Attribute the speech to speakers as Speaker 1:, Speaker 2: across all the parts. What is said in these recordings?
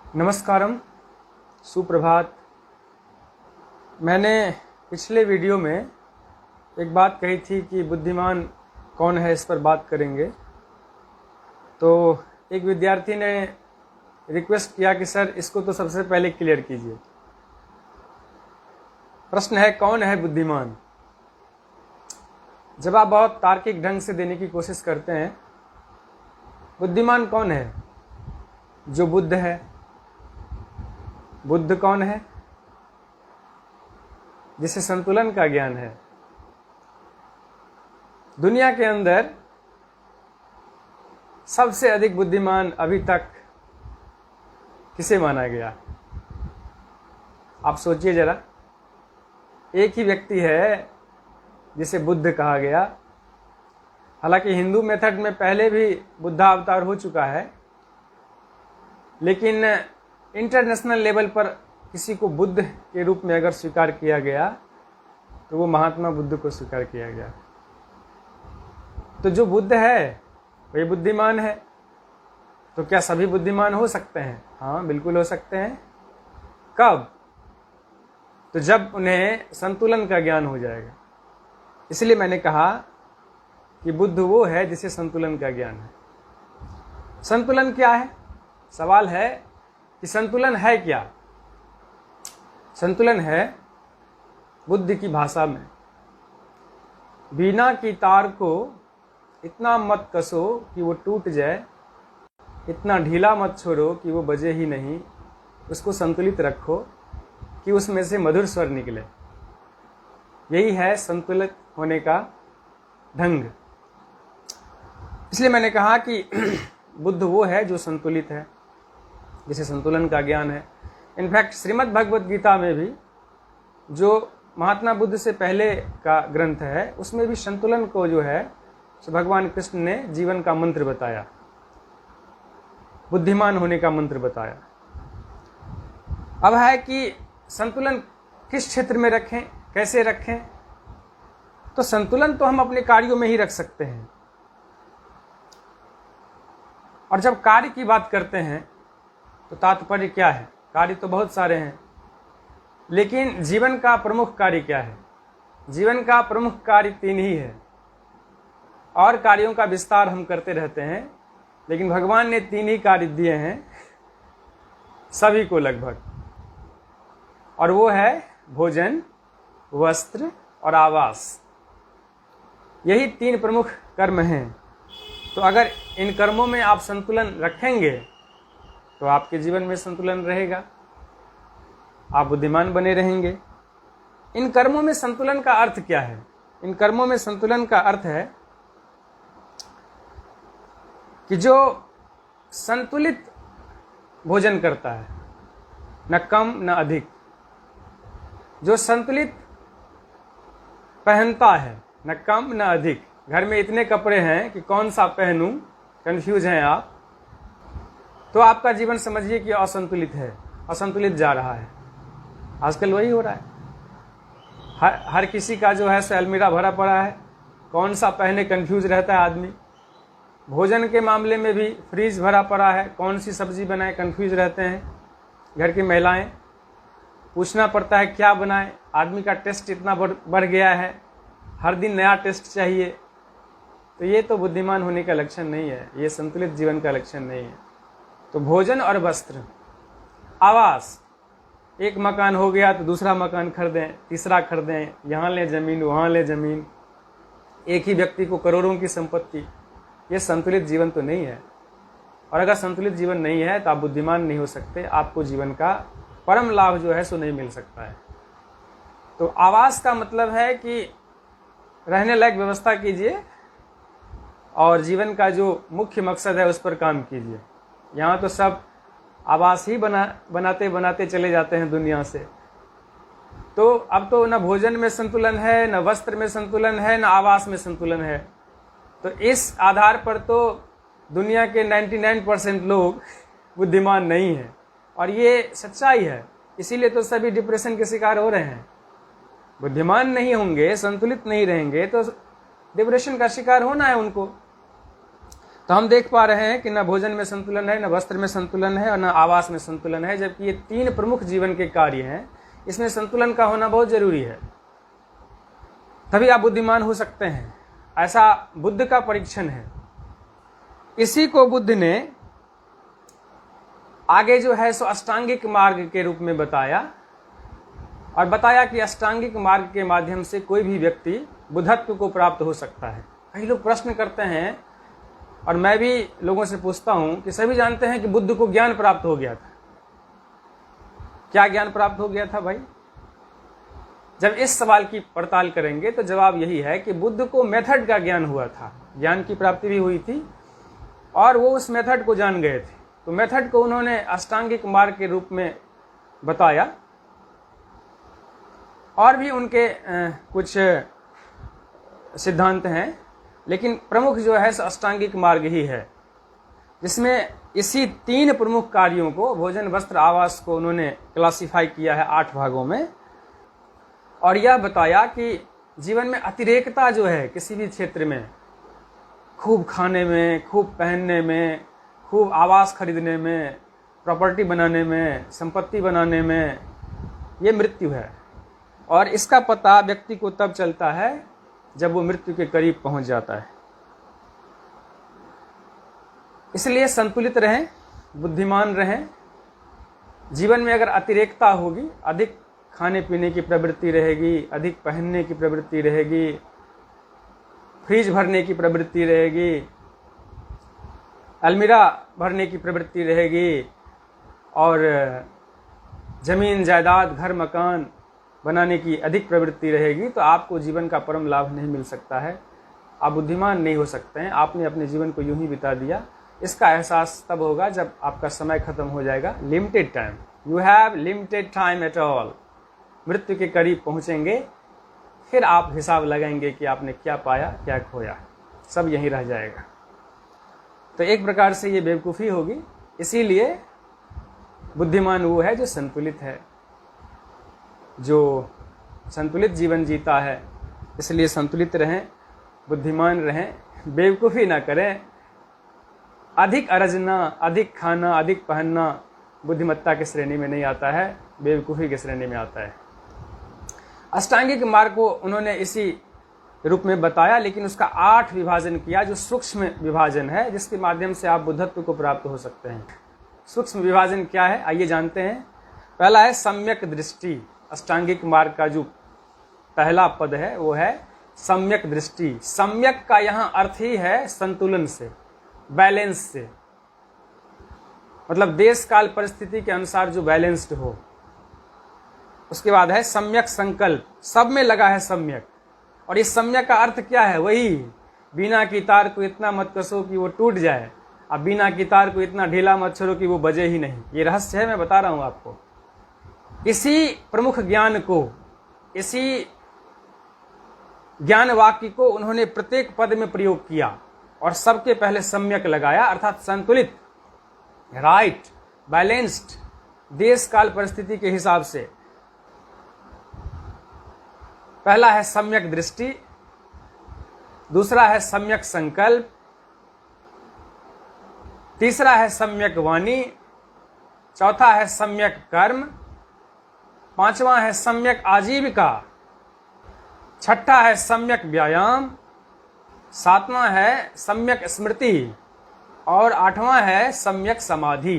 Speaker 1: नमस्कारम, सुप्रभात। मैंने पिछले वीडियो में एक बात कही थी कि बुद्धिमान कौन है, इस पर बात करेंगे। तो एक विद्यार्थी ने रिक्वेस्ट किया कि सर इसको तो सबसे पहले क्लियर कीजिए। प्रश्न है कौन है बुद्धिमान। जवाब बहुत तार्किक ढंग से देने की कोशिश करते हैं। बुद्धिमान कौन है? जो बुद्ध है। बुद्ध कौन है? जिसे संतुलन का ज्ञान है। दुनिया के अंदर सबसे अधिक बुद्धिमान अभी तक किसे माना गया? आप सोचिए जरा। एक ही व्यक्ति है जिसे बुद्ध कहा गया। हालांकि हिंदू मेथड में पहले भी बुद्धा अवतार हो चुका है, लेकिन इंटरनेशनल लेवल पर किसी को बुद्ध के रूप में अगर स्वीकार किया गया तो वो महात्मा बुद्ध को स्वीकार किया गया। तो जो बुद्ध है वही बुद्धिमान है। तो क्या सभी बुद्धिमान हो सकते हैं? हाँ, बिल्कुल हो सकते हैं। कब? तो जब उन्हें संतुलन का ज्ञान हो जाएगा। इसलिए मैंने कहा कि बुद्ध वो है जिसे संतुलन का ज्ञान है। संतुलन क्या है? सवाल है कि संतुलन है क्या? संतुलन है बुद्ध की भाषा में, बीना की तार को इतना मत कसो कि वो टूट जाए, इतना ढीला मत छोड़ो कि वो बजे ही नहीं, उसको संतुलित रखो कि उसमें से मधुर स्वर निकले। यही है संतुलित होने का ढंग। इसलिए मैंने कहा कि बुद्ध वो है जो संतुलित है, जिसे संतुलन का ज्ञान है। इनफैक्ट श्रीमद् भगवद गीता में भी, जो महात्मा बुद्ध से पहले का ग्रंथ है, उसमें भी संतुलन को जो है भगवान कृष्ण ने जीवन का मंत्र बताया, बुद्धिमान होने का मंत्र बताया। अब है कि संतुलन किस क्षेत्र में रखें, कैसे रखें। तो संतुलन तो हम अपने कार्यों में ही रख सकते हैं। और जब कार्य की बात करते हैं तो तात्पर्य क्या है? कार्य तो बहुत सारे हैं, लेकिन जीवन का प्रमुख कार्य क्या है? जीवन का प्रमुख कार्य 3 ही है। और कार्यों का विस्तार हम करते रहते हैं, लेकिन भगवान ने 3 ही कार्य दिए हैं सभी को लगभग। और वो है भोजन, वस्त्र और आवास। यही 3 प्रमुख कर्म हैं। तो अगर इन कर्मों में आप संतुलन रखेंगे तो आपके जीवन में संतुलन रहेगा, आप बुद्धिमान बने रहेंगे। इन कर्मों में संतुलन का अर्थ क्या है? इन कर्मों में संतुलन का अर्थ है कि जो संतुलित भोजन करता है, न कम न अधिक, जो संतुलित पहनता है, न कम न अधिक। घर में इतने कपड़े हैं कि कौन सा पहनूं, कंफ्यूज हैं आप, तो आपका जीवन समझिए कि असंतुलित है, असंतुलित जा रहा है। आजकल वही हो रहा है। हर किसी का जो है सो अलमीरा भरा पड़ा है, कौन सा पहने कंफ्यूज रहता है आदमी। भोजन के मामले में भी फ्रीज भरा पड़ा है, कौन सी सब्जी बनाए कंफ्यूज रहते हैं। घर की महिलाएं, पूछना पड़ता है क्या बनाए। आदमी का टेस्ट इतना बढ़ गया है, हर दिन नया टेस्ट चाहिए। तो ये तो बुद्धिमान होने का लक्षण नहीं है, ये संतुलित जीवन का लक्षण नहीं है। तो भोजन और वस्त्र, आवास, एक मकान हो गया तो दूसरा मकान खरीदें, तीसरा खरीदें, यहाँ ले जमीन, वहाँ ले जमीन, एक ही व्यक्ति को करोड़ों की संपत्ति। ये संतुलित जीवन तो नहीं है। और अगर संतुलित जीवन नहीं है तो आप बुद्धिमान नहीं हो सकते, आपको जीवन का परम लाभ जो है सो नहीं मिल सकता है। तो आवास का मतलब है कि रहने लायक व्यवस्था कीजिए और जीवन का जो मुख्य मकसद है उस पर काम कीजिए। यहाँ तो सब आवास ही बनाते बनाते चले जाते हैं दुनिया से। तो अब तो न भोजन में संतुलन है, न वस्त्र में संतुलन है, न आवास में संतुलन है। तो इस आधार पर तो दुनिया के 99% लोग बुद्धिमान नहीं हैं। और ये सच्चाई है। इसीलिए तो सभी डिप्रेशन के शिकार हो रहे हैं। बुद्धिमान नहीं होंगे, संतुलित नहीं रहेंगे तो डिप्रेशन का शिकार होना है उनको। तो हम देख पा रहे हैं कि न भोजन में संतुलन है, न वस्त्र में संतुलन है और न आवास में संतुलन है, जबकि ये 3 प्रमुख जीवन के कार्य हैं। इसमें संतुलन का होना बहुत जरूरी है, तभी आप बुद्धिमान हो सकते हैं। ऐसा बुद्ध का परीक्षण है। इसी को बुद्ध ने आगे जो है सो अष्टांगिक मार्ग के रूप में बताया, और बताया कि अष्टांगिक मार्ग के माध्यम से कोई भी व्यक्ति बुद्धत्व को प्राप्त हो सकता है। कई लोग प्रश्न करते हैं, और मैं भी लोगों से पूछता हूं कि सभी जानते हैं कि बुद्ध को ज्ञान प्राप्त हो गया था। क्या ज्ञान प्राप्त हो गया था भाई? जब इस सवाल की पड़ताल करेंगे तो जवाब यही है कि बुद्ध को मेथड का ज्ञान हुआ था, ज्ञान की प्राप्ति भी हुई थी और वो उस मेथड को जान गए थे। तो मेथड को उन्होंने अष्टांगिक मार्ग के रूप में बताया, और भी उनके कुछ सिद्धांत हैं, लेकिन प्रमुख जो है अष्टांगिक मार्ग ही है, जिसमें इसी 3 प्रमुख कार्यों को, भोजन वस्त्र आवास को उन्होंने क्लासिफाई किया है 8 भागों में, और यह बताया कि जीवन में अतिरेकता जो है किसी भी क्षेत्र में, खूब खाने में, खूब पहनने में, खूब आवास खरीदने में, प्रॉपर्टी बनाने में, संपत्ति बनाने में, ये मृत्यु है। और इसका पता व्यक्ति को तब चलता है जब वो मृत्यु के करीब पहुंच जाता है। इसलिए संतुलित रहें, बुद्धिमान रहें। जीवन में अगर अतिरेकता होगी, अधिक खाने पीने की प्रवृत्ति रहेगी, अधिक पहनने की प्रवृत्ति रहेगी, फ्रिज भरने की प्रवृत्ति रहेगी, अलमीरा भरने की प्रवृत्ति रहेगी, और जमीन जायदाद घर मकान बनाने की अधिक प्रवृत्ति रहेगी, तो आपको जीवन का परम लाभ नहीं मिल सकता है। आप बुद्धिमान नहीं हो सकते हैं। आपने अपने जीवन को यूं ही बिता दिया। इसका एहसास तब होगा जब आपका समय खत्म हो जाएगा। Limited time, you have limited time at all. मृत्यु के करीब पहुंचेंगे, फिर आप हिसाब लगाएंगे कि आपने क्या पाया क्या खोया, सब यहीं रह जाएगा। तो एक प्रकार से ये बेवकूफ़ी होगी। इसीलिए बुद्धिमान वो है जो संतुलित है, जो संतुलित जीवन जीता है। इसलिए संतुलित रहें, बुद्धिमान रहें, बेवकूफ़ी ना करें। अधिक अरजना, अधिक खाना, अधिक पहनना बुद्धिमत्ता की श्रेणी में नहीं आता है, बेवकूफ़ी की श्रेणी में आता है। अष्टांगिक मार्ग को उन्होंने इसी रूप में बताया, लेकिन उसका 8 विभाजन किया, जो सूक्ष्म विभाजन है, जिसके माध्यम से आप बुद्धत्व को प्राप्त हो सकते हैं। सूक्ष्म विभाजन क्या है, आइए जानते हैं। पहला है सम्यक दृष्टि। अष्टांगिक मार्ग का जो पहला पद है वो है सम्यक दृष्टि। सम्यक का यहाँ अर्थ ही है संतुलन से, बैलेंस से, मतलब देश काल परिस्थिति के अनुसार जो बैलेंस्ड हो। उसके बाद है सम्यक संकल्प, सब में लगा है सम्यक। और इस सम्यक का अर्थ क्या है? वही बिना की तार को इतना मत कसो कि वो टूट जाए, अब बिना की तार को इतना ढीला मत छोड़ो कि वो बजे ही नहीं। ये रहस्य है, मैं बता रहा हूं आपको। इसी प्रमुख ज्ञान को, इसी ज्ञान वाक्य को उन्होंने प्रत्येक पद में प्रयोग किया और सबके पहले सम्यक लगाया, अर्थात संतुलित, राइट, बैलेंस्ड, देश काल परिस्थिति के हिसाब से। पहला है सम्यक दृष्टि, दूसरा है सम्यक संकल्प, तीसरा है सम्यक वाणी, चौथा है सम्यक कर्म, पांचवा है सम्यक आजीविका, छठा है सम्यक व्यायाम, सातवां है सम्यक स्मृति और आठवां है सम्यक समाधि।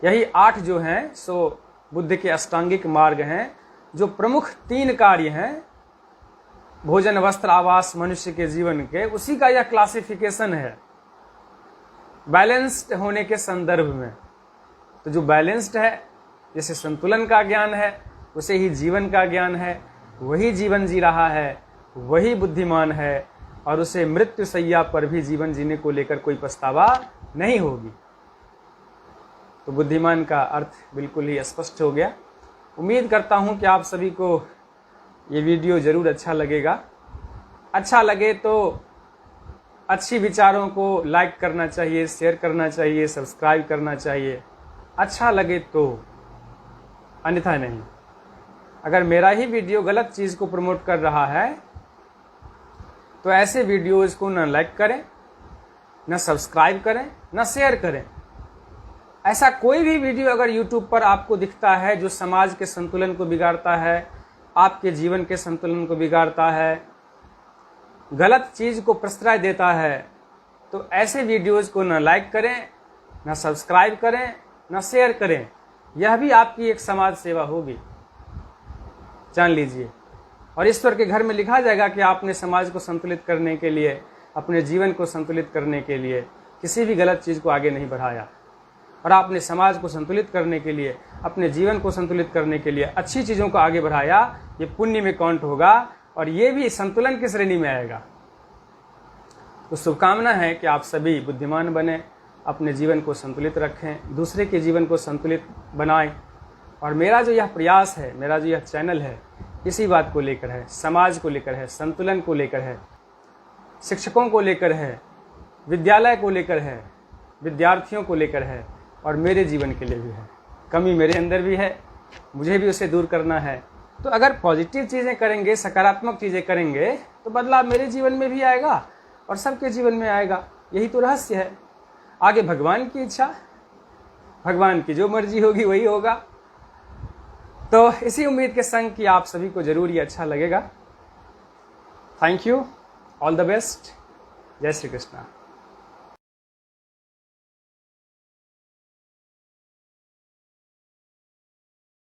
Speaker 1: यही 8 जो हैं सो बुद्ध के अष्टांगिक मार्ग हैं, जो प्रमुख 3 कार्य हैं भोजन वस्त्र आवास मनुष्य के जीवन के, उसी का यह क्लासिफिकेशन है बैलेंस्ड होने के संदर्भ में। तो जो बैलेंस्ड है, जैसे संतुलन का ज्ञान है, उसे ही जीवन का ज्ञान है, वही जीवन जी रहा है, वही बुद्धिमान है, और उसे मृत्यु शैया पर भी जीवन जीने को लेकर कोई पछतावा नहीं होगी। तो बुद्धिमान का अर्थ बिल्कुल ही स्पष्ट हो गया। उम्मीद करता हूं कि आप सभी को ये वीडियो जरूर अच्छा लगेगा। अच्छा लगे तो अच्छी विचारों को लाइक करना चाहिए, शेयर करना चाहिए, सब्सक्राइब करना चाहिए। अच्छा लगे तो, अन्यथा नहीं। अगर मेरा ही वीडियो गलत चीज़ को प्रमोट कर रहा है तो ऐसे वीडियोज़ को न लाइक करें, न सब्सक्राइब करें, न शेयर करें। ऐसा कोई भी वीडियो अगर YouTube पर आपको दिखता है जो समाज के संतुलन को बिगाड़ता है, आपके जीवन के संतुलन को बिगाड़ता है, गलत चीज को प्रश्रय देता है, तो ऐसे वीडियोज को न लाइक करें, न सब्सक्राइब करें, न शेयर करें। यह भी आपकी एक समाज सेवा होगी, जान लीजिए। और ईश्वर के घर में लिखा जाएगा कि आपने समाज को संतुलित करने के लिए, अपने जीवन को संतुलित करने के लिए किसी भी गलत चीज को आगे नहीं बढ़ाया, और आपने समाज को संतुलित करने के लिए, अपने जीवन को संतुलित करने के लिए अच्छी चीजों को आगे बढ़ाया। ये पुण्य में काउंट होगा और ये भी संतुलन की श्रेणी में आएगा। तो शुभकामना है कि आप सभी बुद्धिमान बने, अपने जीवन को संतुलित रखें, दूसरे के जीवन को संतुलित बनाएं। और मेरा जो यह प्रयास है, मेरा जो यह चैनल है, इसी बात को लेकर है, समाज को लेकर है, संतुलन को लेकर है, शिक्षकों को लेकर है, विद्यालय को लेकर है, विद्यार्थियों को लेकर है, और मेरे जीवन के लिए भी है। कमी मेरे अंदर भी है, मुझे भी उसे दूर करना है। तो अगर पॉजिटिव चीज़ें करेंगे, सकारात्मक चीज़ें करेंगे, तो बदलाव मेरे जीवन में भी आएगा और सबके जीवन में आएगा। यही तो रहस्य है। आगे भगवान की इच्छा, भगवान की जो मर्जी होगी वही होगा। तो इसी उम्मीद के संग कि आप सभी को जरूर ये अच्छा लगेगा। Thank you, all the best, जय श्री कृष्णा।